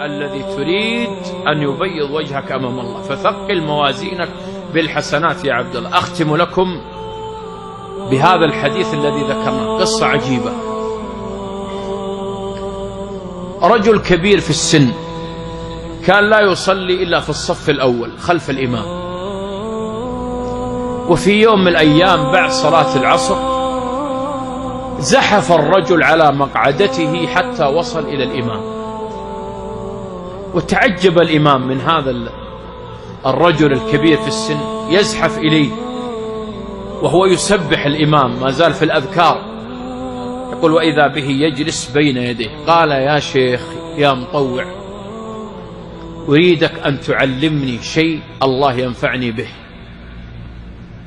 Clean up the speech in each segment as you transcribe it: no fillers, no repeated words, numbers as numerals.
الذي تريد أن يبيض وجهك أمام الله، فثقل موازينك بالحسنات يا عبد الله. أختم لكم بهذا الحديث الذي ذكرناه، قصة عجيبة. رجل كبير في السن كان لا يصلي إلا في الصف الأول خلف الإمام، وفي يوم من الأيام بعد صلاة العصر زحف الرجل على مقعدته حتى وصل إلى الإمام، وتعجب الإمام من هذا الرجل الكبير في السن يزحف إليه وهو يسبح الإمام ما زال في الأذكار، يقول وإذا به يجلس بين يديه. قال يا شيخ يا مطوع، أريدك أن تعلمني شيء الله ينفعني به،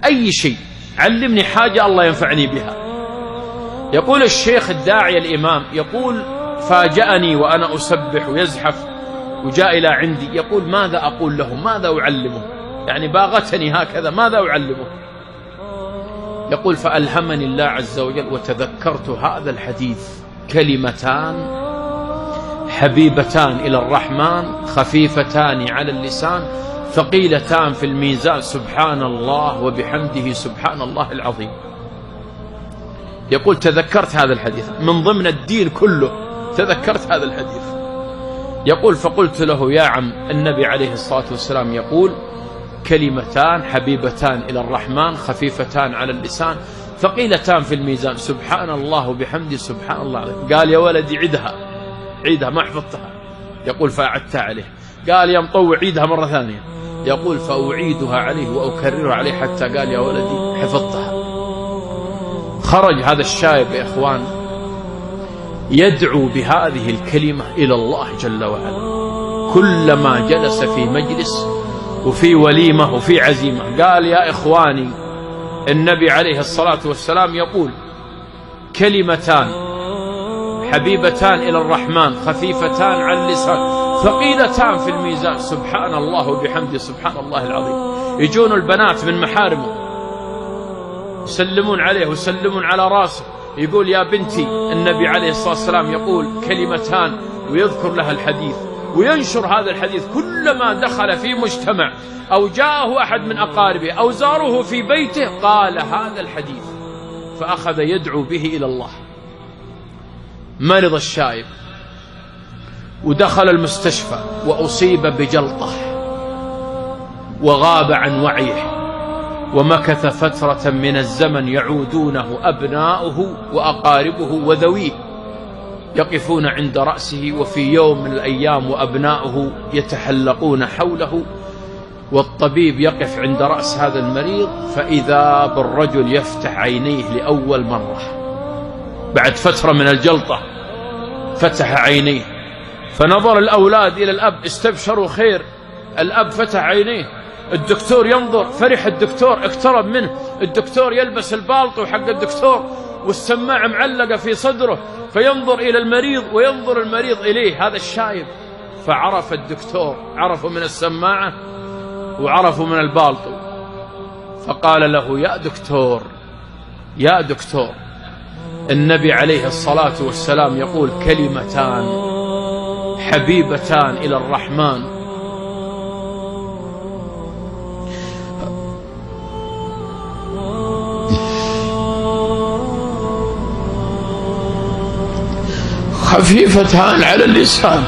أي شيء، علمني حاجة الله ينفعني بها. يقول الشيخ الداعي الإمام، يقول فاجأني وأنا أسبح ويزحف وجاء إلى عندي، يقول ماذا أقول له، ماذا أعلمه، يعني باغتني هكذا، ماذا أعلمه؟ يقول فألهمني الله عز وجل وتذكرت هذا الحديث، كلمتان حبيبتان إلى الرحمن خفيفتان على اللسان ثقيلتان في الميزان، سبحان الله وبحمده سبحان الله العظيم. يقول تذكرت هذا الحديث من ضمن الدين كله، تذكرت هذا الحديث. يقول فقلت له يا عم، النبي عليه الصلاة والسلام يقول كلمتان حبيبتان إلى الرحمن خفيفتان على اللسان ثقيلتان في الميزان، سبحان الله وبحمده سبحان الله العظيم. قال يا ولدي عيدها ما حفظتها. يقول فأعدتها عليه. قال يا مطوع عيدها مرة ثانية. يقول فأعيدها عليه وأكررها عليه حتى قال يا ولدي حفظتها. خرج هذا الشايب يا إخوان يدعو بهذه الكلمة إلى الله جل وعلا، كلما جلس في مجلس وفي وليمة وفي عزيمة قال يا إخواني، النبي عليه الصلاة والسلام يقول كلمتان حبيبتان إلى الرحمن خفيفتان على اللسان ثقيلتان في الميزان، سبحان الله وبحمده سبحان الله العظيم. يجون البنات من محارمه يسلمون عليه ويسلمون على راسه، يقول يا بنتي، النبي عليه الصلاة والسلام يقول كلمتان ويذكر لها الحديث وينشر هذا الحديث. كلما دخل في مجتمع أو جاءه أحد من أقاربه أو زاره في بيته قال هذا الحديث، فأخذ يدعو به إلى الله. مرض الشايب ودخل المستشفى وأصيب بجلطة وغاب عن وعيه، ومكث فترة من الزمن يعودونه أبناؤه وأقاربه وذويه يقفون عند رأسه، وفي يوم من الأيام وأبناؤه يتحلقون حوله، والطبيب يقف عند رأس هذا المريض فإذا بالرجل يفتح عينيه لأول مرة بعد فترة من الجلطة، فتح عينيه فنظر الأولاد إلى الأب استبشروا خير. الأب فتح عينيه، الدكتور ينظر، فرح الدكتور، اقترب منه الدكتور يلبس البالطو حق الدكتور والسماعة معلقة في صدره، فينظر إلى المريض وينظر المريض إليه هذا الشايب. فعرف الدكتور، عرفوا من السماعة وعرفوا من البالطو، فقال له يا دكتور النبي عليه الصلاة والسلام يقول كلمتان حبيبتان إلى الرحمن خفيفتان على اللسان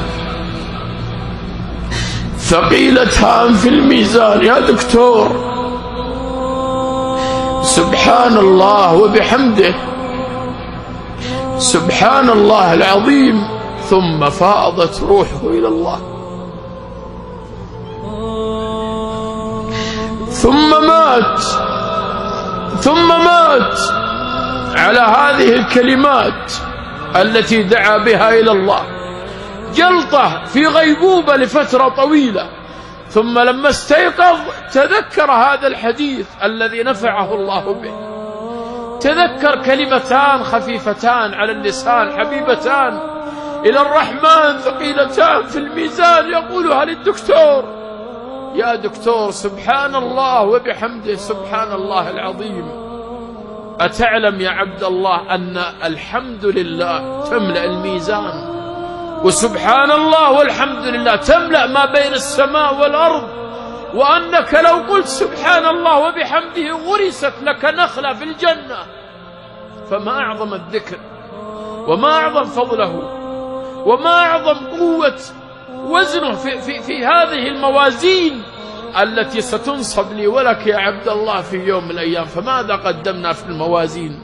ثقيلتان في الميزان. يا دكتور سبحان الله وبحمده سبحان الله العظيم. ثم فاضت روحه إلى الله، ثم مات على هذه الكلمات التي دعا بها إلى الله. جلطة في غيبوبة لفترة طويلة، ثم لما استيقظ تذكر هذا الحديث الذي نفعه الله به، تذكر كلمتان خفيفتان على اللسان حبيبتان إلى الرحمن ثقيلتان في الميزان، يقولها للدكتور. يا دكتور سبحان الله وبحمده سبحان الله العظيم. أتعلم يا عبد الله أن الحمد لله تملأ الميزان وسبحان الله والحمد لله تملأ ما بين السماء والأرض، وأنك لو قلت سبحان الله وبحمده غرست لك نخلة في الجنة. فما أعظم الذكر، وما أعظم فضله، وما أعظم قوة وزنه في هذه الموازين التي ستنصب لي ولك يا عبد الله في يوم من الأيام. فماذا قدمنا في الموازين؟